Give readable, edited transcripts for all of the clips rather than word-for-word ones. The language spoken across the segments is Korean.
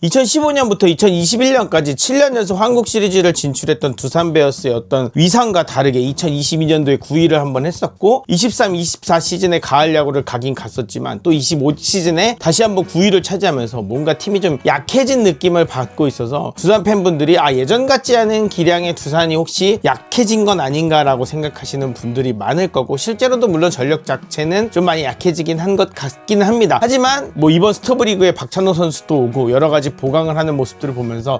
2015년부터 2021년까지 7년 연속 한국 시리즈를 진출했던 두산 베어스의 어떤 위상과 다르게 2022년도에 9위를 한번 했었고 23, 24 시즌에 가을 야구를 가긴 갔었지만 또 25 시즌에 다시 한번 9위를 차지하면서 뭔가 팀이 좀 약해진 느낌을 받고 있어서 두산 팬분들이 예전 같지 않은 기량의 두산이 혹시 약해진 건 아닌가라고 생각하시는 분들이 많을 거고, 실제로도 물론 전력 자체는 좀 많이 약해지긴 한 것 같긴 합니다. 하지만 뭐 이번 스토브리그에 박찬호 선수도 오고 여러 가지 보강을 하는 모습들을 보면서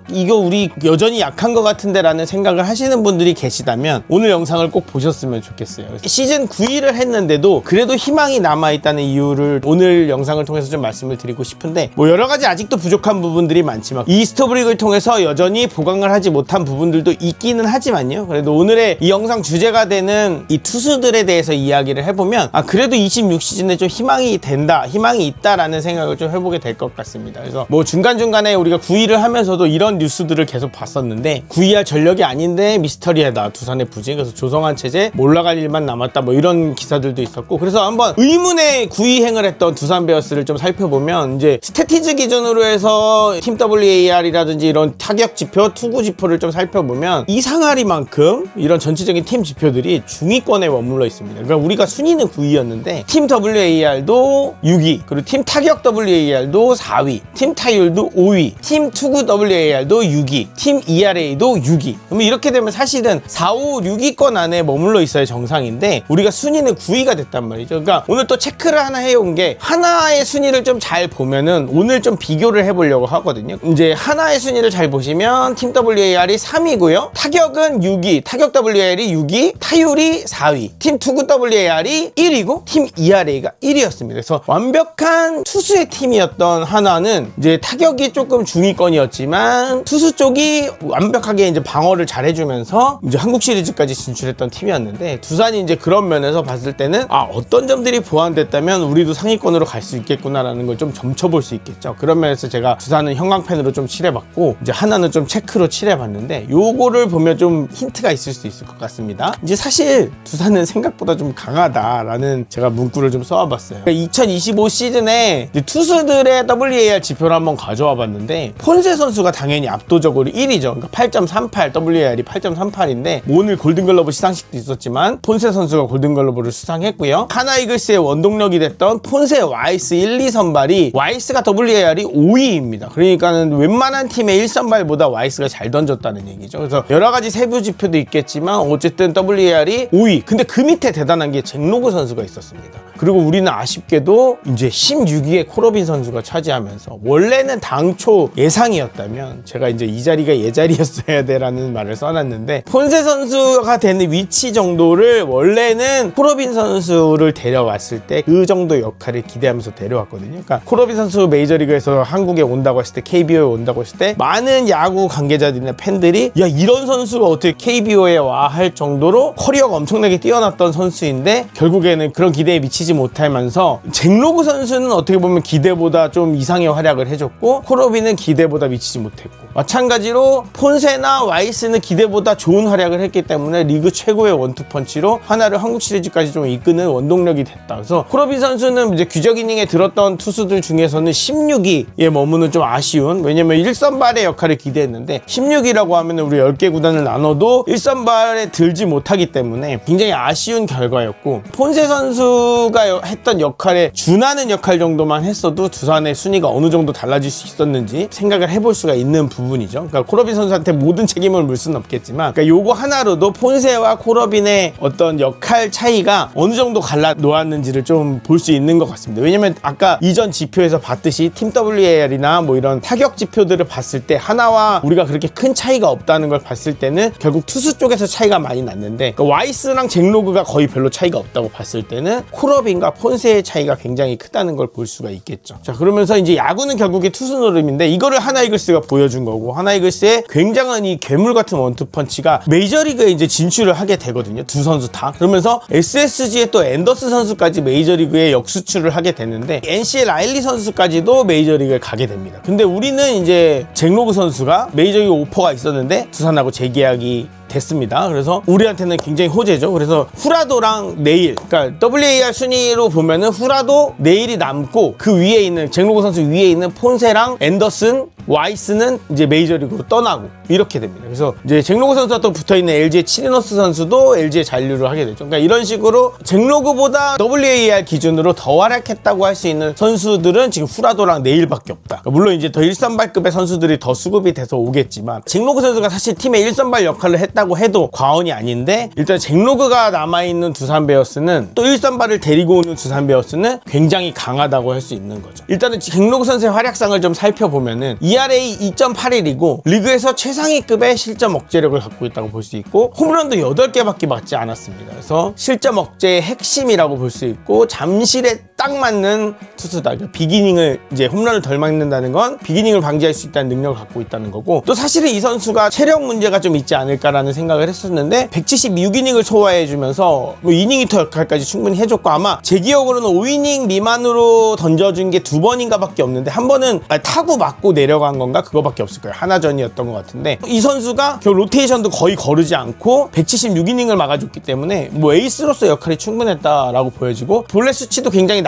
이거 우리 여전히 약한 것 같은데 라는 생각을 하시는 분들이 계시다면 오늘 영상을 꼭 보셨으면 좋겠어요. 시즌 9위를 했는데도 그래도 희망이 남아있다는 이유를 오늘 영상을 통해서 좀 말씀을 드리고 싶은데, 뭐 여러 가지 아직도 부족한 부분들이 많지만 이 스토브리그를 통해서 여전히 보강을 하지 못한 부분들도 있기는 하지만요, 그래도 오늘의 이 영상 주제가 되는 이 투수들에 대해서 이야기를 해보면 그래도 26시즌에 좀 희망이 된다, 희망이 있다라는 생각을 좀 해보게 될 것 같습니다. 그래서 뭐 중간중간에 우리가 9위를 하면서도 이런 뉴스들을 계속 봤었는데, 9위할 전력이 아닌데 미스터리하다, 두산의 부진, 그래서 조성환 체제 올라갈 일만 남았다, 뭐 이런 기사들도 있었고, 그래서 한번 의문의 9위행을 했던 두산 베어스를 좀 살펴보면, 이제 스태티즈 기준으로 해서 팀 WAR이라든지 이런 타격 지표, 투구 지표를 좀 살펴보면 이상하리만큼 이런 전체적인 팀 지표들이 중위권에 머물러 있습니다. 그러니까 우리가 순위는 9위였는데 팀 WAR도 6위, 그리고 팀 타격 WAR도 4위, 팀 타율도 5위, 팀 투구 WAR도 6위, 팀 ERA도 6위. 그러면 이렇게 되면 사실은 4, 5, 6위권 안에 머물러 있어야 정상인데 우리가 순위는 9위가 됐단 말이죠. 그러니까 오늘 또 체크를 하나 해온 게, 하나의 순위를 좀 잘 보면은 오늘 좀 비교를 해보려고 하거든요. 이제 하나의 순위를 잘 보시면 팀 WAR이 3위고요, 타격은 6위, 타격 WAR이 6위, 타율이 4위, 팀 투구 WAR이 1위고 팀 ERA가 1위였습니다. 그래서 완벽한 투수의 팀이었던 하나는 이제 타격이 조금 중위권이었지만 투수 쪽이 완벽하게 이제 방어를 잘 해주면서 이제 한국 시리즈까지 진출했던 팀이었는데, 두산이 이제 그런 면에서 봤을 때는 어떤 점들이 보완됐다면 우리도 상위권으로 갈 수 있겠구나라는 걸 좀 점쳐볼 수 있겠죠. 그런 면에서 제가 두산은 형광펜으로 좀 칠해봤고, 이제 하나는 좀 체크로 칠해봤는데, 요거를 보면 좀 힌트가 있을 수 있을 것 같습니다. 이제 사실 두산은 생각보다 좀 강하다라는 제가 문구를 좀 써와봤어요. 2025 시즌에 투수들의 WAR 지표를 한번 가져와 봤는데, 폰세 선수가 당연히 압도적으로 1위죠. 그러니까 8.38, WAR이 8.38인데 오늘 골든글러브 시상식도 있었지만 폰세 선수가 골든글러브를 수상했고요. 하나 이글스의 원동력이 됐던 폰세 와이스 1, 2선발이 와이스가 WAR이 5위입니다. 그러니까는 웬만한 팀의 1선발보다 와이스가 잘 던졌다는 얘기죠. 그래서 여러 가지 세부 지표도 있겠지만 어쨌든 WAR이 5위. 근데 그 밑에 대단한 게 잭로그 선수가 있었습니다. 그리고 우리는 아쉽게도 이제 16위에 코러빈 선수가 차지하면서, 원래는 당초 예상이었다면 제가 이제 이 자리가 예자리였어야 돼라는 말을 써놨는데, 폰세 선수가 되는 위치 정도를 원래는 코러빈 선수를 데려왔을 때 그 정도 역할을 기대하면서 데려왔거든요. 그러니까 코러빈 선수 메이저리그에서 한국에 온다고 했을 때, KBO에 온다고 했을 때 많은 야구 관계자들이나 팬들이 이런 선수가 어떻게 KBO에 와 할 정도로 커리어가 엄청나게 뛰어났던 선수인데 결국에는 그런 기대에 미치지 못하면서, 잭로그 선수는 어떻게 보면 기대보다 좀 이상의 활약을 해줬고 코러빈은 기대보다 미치지 못했고, 마찬가지로 폰세나 와이스는 기대보다 좋은 활약을 했기 때문에 리그 최고의 원투펀치로 하나를 한국 시리즈까지 좀 이끄는 원동력이 됐다. 그래서 코러빈 선수는 이제 규적 이닝에 들었던 투수들 중에서는 16위에 머무는 좀 아쉬운, 왜냐면 1선발의 역할을 기대했는데 16위라고 하면 우리 10개 구단을 나눠도 1선발에 들지 못하기 때문에 굉장히 아쉬운 결과였고, 폰세 선수가 했던 역할에 준하는 역할 정도만 했어도 두산의 순위가 어느 정도 달라질 수 있었는지 생각을 해볼 수가 있는 부분이죠. 그러니까 코러빈 선수한테 모든 책임을 물 수는 없겠지만, 그러니까 요거 하나로도 폰세와 코러빈의 어떤 역할 차이가 어느 정도 갈라 놓았는지를 좀 볼 수 있는 것 같습니다. 왜냐면 아까 이전 지표에서 봤듯이 팀 WAR이나 뭐 이런 타격 지표들을 봤을 때 하나와 우리가 그렇게 큰 차이가 없다는 걸 봤을 때는 결국 투수 쪽에서 차이가 많이 났는데, 그러니까 와이스랑 잭로그가 거의 별로 차이가 없다고 봤을 때는 코러빈과 폰세의 차이가 굉장히 크다는 걸 볼 수가 있겠죠. 자, 그러면서 이제 야구는 결국에 투수 노름인데 이거를 하나 이글스가 보여준 거고, 하나 이글스의 굉장한 이 괴물 같은 원투펀치가 메이저리그에 이제 진출을 하게 되거든요. 두 선수 다. 그러면서 SSG의 또 앤더슨 선수까지 메이저리그에 역수출을 하게 되는데, NC의 라일리 선수까지도 메이저리그에 가게 됩니다. 근데 우리는 이제 잭로그 선수가 메이저리그 오퍼가 있었는데 두산하고 재계약이 됐습니다. 그래서 우리한테는 굉장히 호재죠. 그래서 후라도랑 네일, 그러니까 WAR 순위로 보면은 후라도, 네일이 남고 그 위에 있는 잭로그 선수 위에 있는 폰세랑 앤더슨, 와이스는 이제 메이저리그로 떠나고 이렇게 됩니다. 그래서 이제 잭로그 선수와 또 붙어있는 LG의 치리노스 선수도 LG에 잔류를 하게 되죠. 그러니까 이런 식으로 잭로그보다 WAR 기준으로 더 활약했다고 할 수 있는 선수들은 지금 후라도랑 네일밖에 없다. 그러니까 물론 이제 더 1선발급의 선수들이 더 수급이 돼서 오겠지만 잭로그 선수가 사실 팀의 1선발 역할을 했다고 해도 과언이 아닌데, 일단 잭로그가 남아있는 두산 베어스는 또 1선발을 데리고 오는 두산 베어스는 굉장히 강하다고 할 수 있는 거죠. 일단은 잭로그 선수의 활약상을 좀 살펴보면은 ERA 2.81이고 리그에서 최상위급의 실점 억제력을 갖고 있다고 볼 수 있고, 홈런도 8개밖에 맞지 않았습니다. 그래서 실점 억제의 핵심이라고 볼 수 있고, 잠실에 딱 맞는 투수다. 그러니까 비기닝을 이제 홈런을 덜 맞는다는 건 비기닝을 방지할 수 있다는 능력을 갖고 있다는 거고, 또 사실은 이 선수가 체력 문제가 좀 있지 않을까라는 생각을 했었는데 176이닝을 소화해주면서 뭐 이닝히터 역할까지 충분히 해줬고, 아마 제 기억으로는 5이닝 미만으로 던져준 게 2번인가 밖에 없는데 한 번은 타구 맞고 내려간 건가 그거밖에 없을 거예요. 하나전이었던 것 같은데, 이 선수가 결국 로테이션도 거의 거르지 않고 176이닝을 막아줬기 때문에 뭐 에이스로서 역할이 충분했다라고 보여지고, 볼넷 수치도 굉장히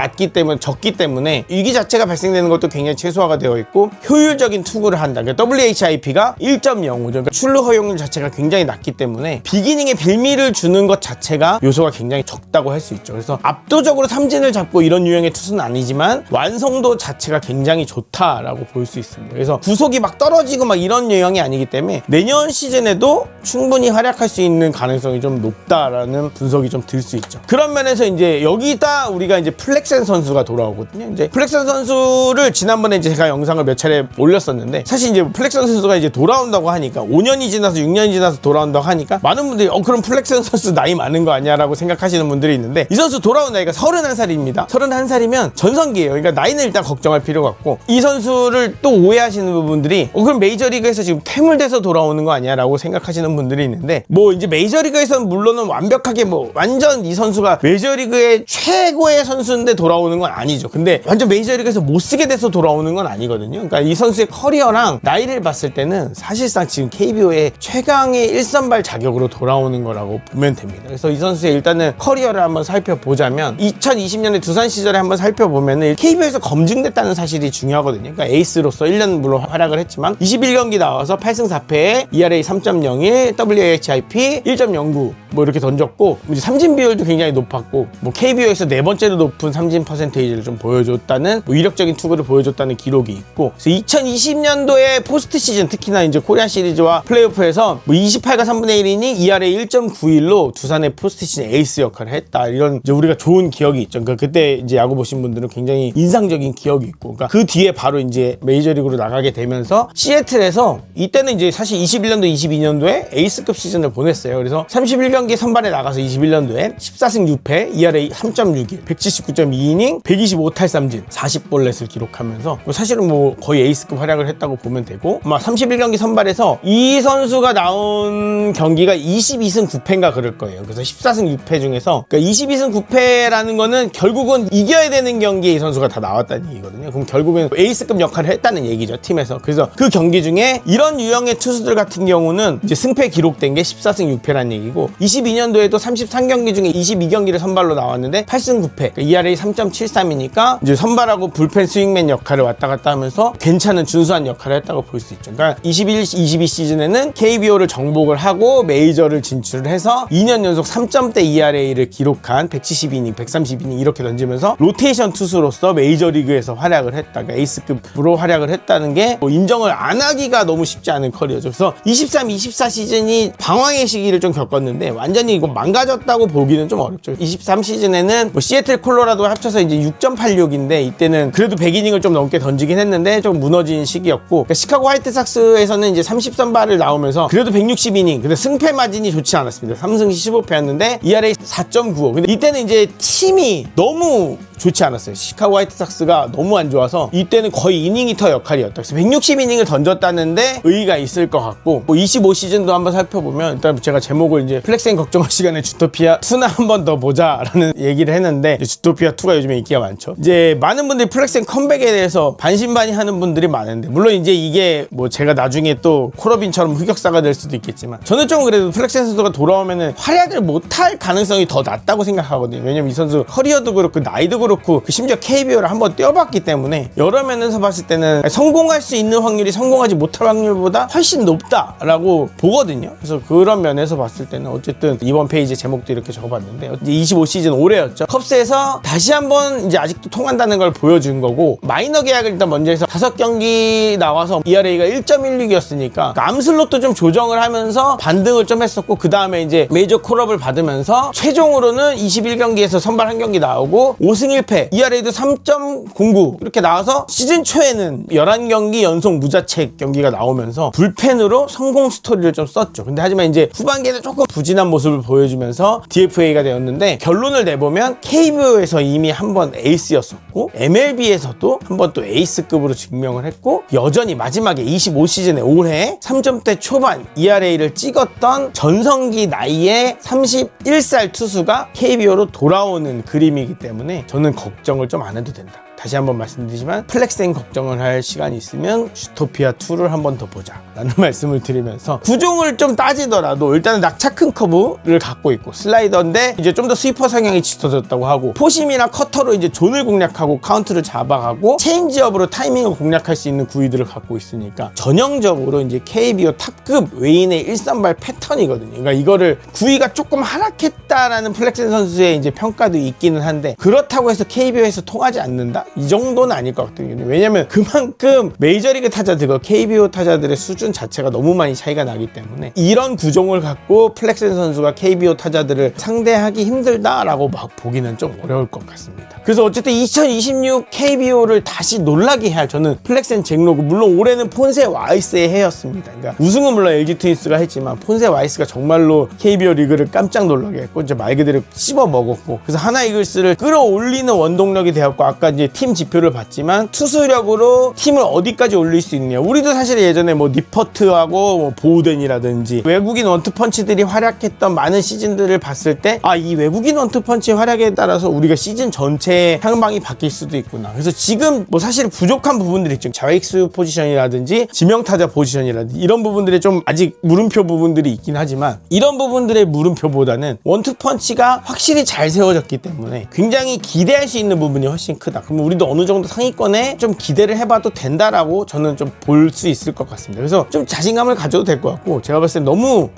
적기 때문에 위기 자체가 발생되는 것도 굉장히 최소화가 되어 있고 효율적인 투구를 한다. 그러니까 WHIP가 1.05죠. 그러니까 출루 허용률 자체가 굉장히 낮기 때문에 비기닝에 빌미를 주는 것 자체가 요소가 굉장히 적다고 할 수 있죠. 그래서 압도적으로 삼진을 잡고 이런 유형의 투수는 아니지만 완성도 자체가 굉장히 좋다라고 볼 수 있습니다. 그래서 구속이 막 떨어지고 막 이런 유형이 아니기 때문에 내년 시즌에도 충분히 활약할 수 있는 가능성이 좀 높다라는 분석이 좀 들 수 있죠. 그런 면에서 이제 여기다 우리가 이제 플렉센 선수가 돌아오거든요. 이제 플렉센 선수를 지난번에 이제 제가 영상을 몇 차례 올렸었는데, 사실 이제 플렉센 선수가 이제 돌아온다고 하니까 5년이 지나서 6년이 지나서 돌아온다고 하니까 많은 분들이 그럼 플렉센 선수 나이 많은 거 아니야라고 생각하시는 분들이 있는데, 이 선수 돌아온 나이가 31살입니다. 31살이면 전성기예요. 그러니까 나이는 일단 걱정할 필요가 없고, 이 선수를 또 오해하시는 부분들이 그럼 메이저리그에서 지금 퇴물돼서 돌아오는 거 아니야라고 생각하시는 분들이 있는데, 뭐 이제 메이저리그에서는 물론은 완벽하게 뭐 완전 이 선수가 메이저리그의 최고의 선수인데 돌아오는 건 아니죠. 근데 완전 메이저리그에서 못 쓰게 돼서 돌아오는 건 아니거든요. 그러니까 이 선수의 커리어랑 나이를 봤을 때는 사실상 지금 KBO의 최강의 1선발 자격으로 돌아오는 거라고 보면 됩니다. 그래서 이 선수의 일단은 커리어를 한번 살펴보자면 2020년에 두산 시절에 한번 살펴보면은 KBO에서 검증됐다는 사실이 중요하거든요. 그러니까 에이스로서 1년 물론 활약을 했지만 21경기 나와서 8승 4패에 ERA 3.01, WHIP 1.09 뭐 이렇게 던졌고, 이제 삼진 비율도 굉장히 높았고, 뭐 KBO에서 네 번째로 높은 삼진 퍼센테이지를 좀 보여줬다는, 뭐 이력적인 투구를 보여줬다는 기록이 있고, 그래서 2020년도에 포스트 시즌, 특히나 이제 코리안 시리즈와 플레이오프에서 뭐 28과 3분의 1이닝 ERA 1.91로 두산의 포스트 시즌 에이스 역할을 했다. 이런 이제 우리가 좋은 기억이 있죠. 그러니까 그때 이제 야구 보신 분들은 굉장히 인상적인 기억이 있고, 그러니까 그 뒤에 바로 이제 메이저리그로 나가게 되면서 시애틀에서, 이때는 이제 사실 21년도 22년도에 에이스급 시즌을 보냈어요. 그래서 31경기 선발에 나가서 21년도에 14승 6패 ERA 3.61, 179.2이닝 125탈삼진 40볼넷을 기록하면서 사실은 뭐 거의 에이스급 활약을 했다고 보면 되고, 아마 31경기 선발에서 이 선수가 나온 경기가 22승 9패인가 그럴 거예요. 그래서 14승 6패 중에서, 그러니까 22승 9패라는 거는 결국은 이겨야 되는 경기에 이 선수가 다 나왔다는 얘기거든요. 그럼 결국엔 에이스급 역할을 했다는 얘기죠, 팀에서. 그래서 그 경기 중에 이런 유형의 투수들 같은 경우는 이제 승패 기록된 게 14승 6패라는 얘기고, 22년도에도 33경기 중에 22경기를 선발로 나왔는데 8승 9패, 그러니까 ERA 3.73이니까 이제 선발하고 불펜 스윙맨 역할을 왔다 갔다 하면서 괜찮은 준수한 역할을 했다고 볼 수 있죠. 그러니까 21-22 시즌에는 KBO를 정복을 하고 메이저를 진출을 해서 2년 연속 3점대 ERA를 기록한 172이닝, 130이닝 이렇게 던지면서 로테이션 투수로서 메이저리그에서 활약을 했다. 그러니까 에이스급으로 활약을 했다는 게 뭐 인정을 안 하기가 너무 쉽지 않은 커리어죠. 그래서 23-24 시즌이 방황의 시기를 좀 겪었는데 완전히 이거 망가졌다고 보기는 좀 어렵죠. 23 시즌에는 뭐 시애틀 콜로라도 합쳐서 이제 6.86인데 이때는 그래도 100이닝을 좀 넘게 던지긴 했는데 좀 무너진 시기였고, 그러니까 시카고 화이트삭스에서는 이제 30선발을 나오면서 그래도 160이닝, 근데 승패 마진이 좋지 않았습니다. 3승 15패였는데 ERA 4.95. 근데 이때는 이제 팀이 너무 좋지 않았어요. 시카고 화이트삭스가 너무 안 좋아서 이때는 거의 이닝 히터 역할이었다. 그래서 160이닝을 던졌다는데 의의가 있을 것 같고, 뭐 25시즌도 한번 살펴보면 일단 제가 제목을 이제 플렉스앤 걱정할 시간에 주토피아 2나 한번 더 보자라는 얘기를 했는데, 주토피아 2가 요즘에 인기가 많죠. 이제 많은 분들이 플렉스앤 컴백에 대해서 반신반의하는 분들이 많은데, 물론 이제 이게 뭐 제가 나중에 또 코러빈처럼 흑역사가 될 수도 있겠지만, 저는 좀 그래도 플렉스앤 선수가 돌아오면은 활약을 못할 가능성이 더 낮다고 생각하거든요. 왜냐면 이 선수 커리어도 그렇고 나이도 그렇고 심지어 KBO를 한번 뛰어봤기 때문에 여러 면에서 봤을 때는 성공할 수 있는 확률이 성공하지 못할 확률보다 훨씬 높다라고 보거든요. 그래서 그런 면에서 봤을 때는 어쨌든 이번 페이지 제목도 이렇게 적어봤는데, 이제 25시즌 올해였죠. 컵스에서 다시 한번 이제 아직도 통한다는 걸 보여준 거고, 마이너 계약을 일단 먼저 해서 5경기 나와서 ERA가 1.16이었으니까 암슬롯도 좀 조정을 하면서 반등을 좀 했었고, 그 다음에 이제 메이저 콜업을 받으면서 최종으로는 21경기에서 선발 1경기 나오고 5승 1패, ERA도 3.09 이렇게 나와서 시즌 초에는 11경기 연속 무자책 경기가 나오면서 불펜으로 성공 스토리를 좀 썼죠. 근데 하지만 이제 후반기에는 조금 부진한 모습을 보여주면서 DFA가 되었는데, 결론을 내보면 KBO에서 이미 한번 에이스였었고 MLB에서도 한번 또 에이스급으로 증명을 했고, 여전히 마지막에 25시즌에 올해 3점대 초반 ERA를 찍었던 전성기 나이의 31살 투수가 KBO로 돌아오는 그림이기 때문에 저는 걱정을 좀 안 해도 된다. 다시 한번 말씀드리지만 플렉스앤 걱정을 할 시간이 있으면 주토피아 2를 한번 더 보자 라는 말씀을 드리면서, 구종을 좀 따지더라도 일단은 낙차 큰 커브를 갖고 있고 슬라이더인데 이제 좀 더 스위퍼 성향이 짙어졌다고 하고, 포심이나 커터로 이제 존을 공략하고 카운트를 잡아가고 체인지업으로 타이밍을 공략할 수 있는 구위들을 갖고 있으니까 전형적으로 이제 KBO 탑급 외인의 일선발 패턴이거든요. 그러니까 이거를 구위가 조금 하락했다라는 플렉스앤 선수의 이제 평가도 있기는 한데, 그렇다고 해서 KBO에서 통하지 않는다? 이 정도는 아닐 것 같거든요. 왜냐면 그만큼 메이저리그 타자들과 KBO 타자들의 수준 자체가 너무 많이 차이가 나기 때문에 이런 구종을 갖고 플렉스앤 선수가 KBO 타자들을 상대하기 힘들다라고 막 보기는 좀 어려울 것 같습니다. 그래서 어쨌든 2026 KBO를 다시 놀라게 할, 저는 플렉스앤 잭로그, 물론 올해는 폰세 와이스의 해였습니다. 그러니까 우승은 물론 LG 트윈스가 했지만 폰세 와이스가 정말로 KBO 리그를 깜짝 놀라게 했고, 이제 말 그대로 씹어 먹었고, 그래서 하나 이글스를 끌어올리는 원동력이 되었고, 아까 이제 팀 지표를 봤지만 투수력으로 팀을 어디까지 올릴 수 있느냐. 우리도 사실 예전에 뭐 니퍼트하고 뭐 보우덴이라든지 외국인 원투펀치들이 활약했던 많은 시즌들을 봤을 때, 아, 이 외국인 원투펀치 활약에 따라서 우리가 시즌 전체의 향방이 바뀔 수도 있구나. 그래서 지금 뭐 사실 부족한 부분들이 있죠. 좌익수 포지션이라든지 지명타자 포지션이라든지 이런 부분들이 좀 아직 물음표 부분들이 있긴 하지만, 이런 부분들의 물음표보다는 원투펀치가 확실히 잘 세워졌기 때문에 굉장히 기대할 수 있는 부분이 훨씬 크다. 그럼 우리도 어느 정도 상위권에 좀 기대를 해봐도 된다라고 저는 좀 볼 수 있을 것 같습니다. 그래서 좀 자신감을 가져도 될 것 같고, 제가 봤을 때 너무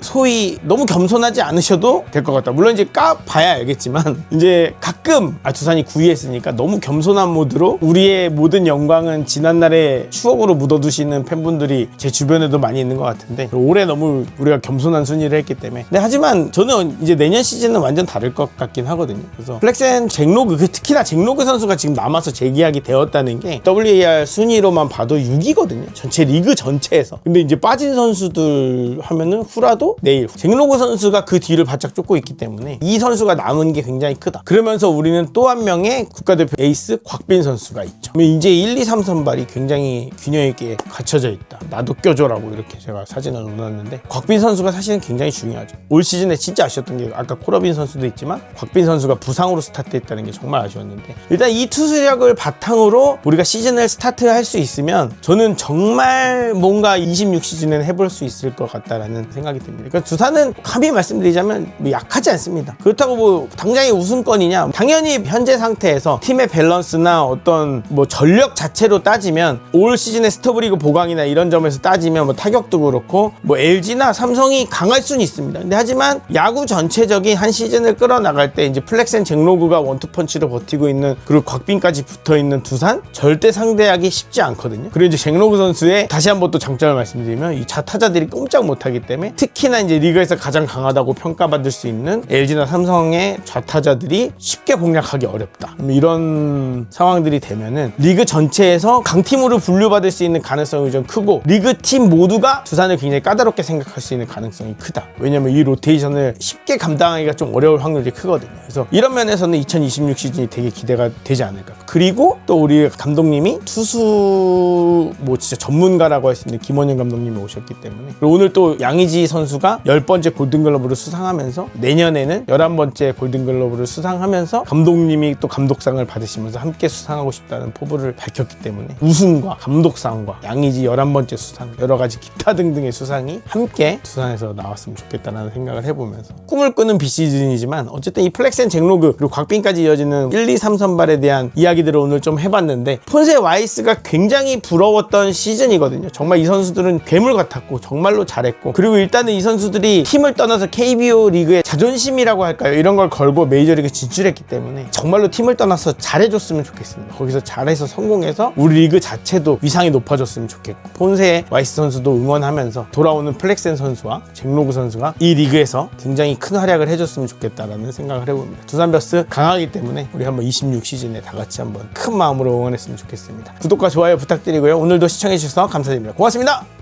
겸손하지 않으셔도 될 것 같다. 물론 이제 까봐야 알겠지만, 이제 가끔 두산이 9위 했으니까 너무 겸손한 모드로 우리의 모든 영광은 지난날의 추억으로 묻어두시는 팬분들이 제 주변에도 많이 있는 것 같은데, 올해 너무 우리가 겸손한 순위를 했기 때문에. 근데 하지만 저는 이제 내년 시즌은 완전 다를 것 같긴 하거든요. 그래서 플렉스앤 잭로그, 특히나 잭로그 선수가 지금 남아서 재계약이 되었다는 게 WAR 순위로만 봐도 6위거든요. 전체 리그 전체에서. 근데 이제 빠진 선수들 하면은 후라도 내일, 잭로그 선수가 그 뒤를 바짝 쫓고 있기 때문에 이 선수가 남은 게 굉장히 크다. 그러면서 우리는 또 한 명의 국가대표 에이스 곽빈 선수가 있죠. 이제 1, 2, 3 선발이 굉장히 균형 있게 갖춰져 있다. 나도 껴줘라고 이렇게 제가 사진을 넣어놨는데, 곽빈 선수가 사실은 굉장히 중요하죠. 올 시즌에 진짜 아쉬웠던 게, 아까 코러빈 선수도 있지만 곽빈 선수가 부상으로 스타트했다는 게 정말 아쉬웠는데, 일단 이 투수력을 바탕으로 우리가 시즌을 스타트할 수 있으면 저는 정말 뭔가 26시즌에는 해볼 수 있을 것 같다라는 생각이 듭니다. 그러니까 두산은 감히 말씀드리자면 뭐 약하지 않습니다. 그렇다고 뭐 당장의 우승권이냐, 당연히 현재 상태에서 팀의 밸런스나 어떤 뭐 전력 자체로 따지면, 올 시즌의 스토브리그 보강이나 이런 점에서 따지면 뭐 타격도 그렇고 뭐 LG나 삼성이 강할 수는 있습니다. 근데 하지만 야구 전체적인 한 시즌을 끌어나갈 때 이제 플렉스앤 잭로그가 원투펀치로 버티고 있는, 그리고 곽빈까지 붙어있는 두산 절대 상대하기 쉽지 않거든요. 그리고 이제 잭로그 선수의 다시 한번 또 장점을 말씀드리면 이 좌타자들이 꼼짝 못하기 때문에 특히나 이제 리그에서 가장 강하다고 평가받을 수 있는 LG나 삼성의 좌타자들이 쉽게 공략하기 어렵다. 이런 상황들이 되면은 리그 전체에서 강팀으로 분류받을 수 있는 가능성이 좀 크고 리그 팀 모두가 두산을 굉장히 까다롭게 생각할 수 있는 가능성이 크다. 왜냐면 이 로테이션을 쉽게 감당하기가 좀 어려울 확률이 크거든요. 그래서 이런 면에서는 2026 시즌이 되게 기대가 되지 않을까. 그리고 또 우리 감독님이 투수 뭐 진짜 전문가라고 할 수 있는 김원현 감독님이 오셨기 때문에 그리고 오늘 또 양의지 선수가 10번째 골든글러브를 수상하면서 내년에는 11번째 골든글러브를 수상하면서 감독님이 또 감독상을 받으시면서 함께 수상하고 싶다는 포부를 밝혔기 때문에 우승과 감독상과 양의지 11번째 수상 여러 가지 기타 등등의 수상이 함께 두산에서 나왔으면 좋겠다는 생각을 해보면서 꿈을 꾸는 비시즌이지만 어쨌든 이 플렉센 잭로그 그리고 곽빈까지 이어지는 1, 2, 3 선발에 대한 이야기들을 오늘 좀 해봤는데 폰세 와이스가 굉장히 부러웠던 시즌이거든요. 정말 이 선수들은 괴물 같았고 정말로 잘했고 그리고 일단은 이 선수들이 팀을 떠나서 KBO 리그의 자존심이라고 할까요? 이런 걸 걸고 메이저리그 진출했기 때문에 정말로 팀을 떠나서 잘해줬으면 좋겠습니다. 거기서 잘해서 성공해서 우리 리그 자체도 위상이 높아졌으면 좋겠고 폰세 와이스 선수도 응원하면서 돌아오는 플렉센 선수와 잭로그 선수가 이 리그에서 굉장히 큰 활약을 해줬으면 좋겠다라는 생각을 해봅니다. 두산 베어스 강하기 때문에 우리 한번 26 시즌에 다 같이 한번 큰 마음으로 응원했으면 좋겠습니다. 구독과 좋아요 부탁드리고요. 오늘도 시청해주셔서 감사드립니다. 고맙습니다.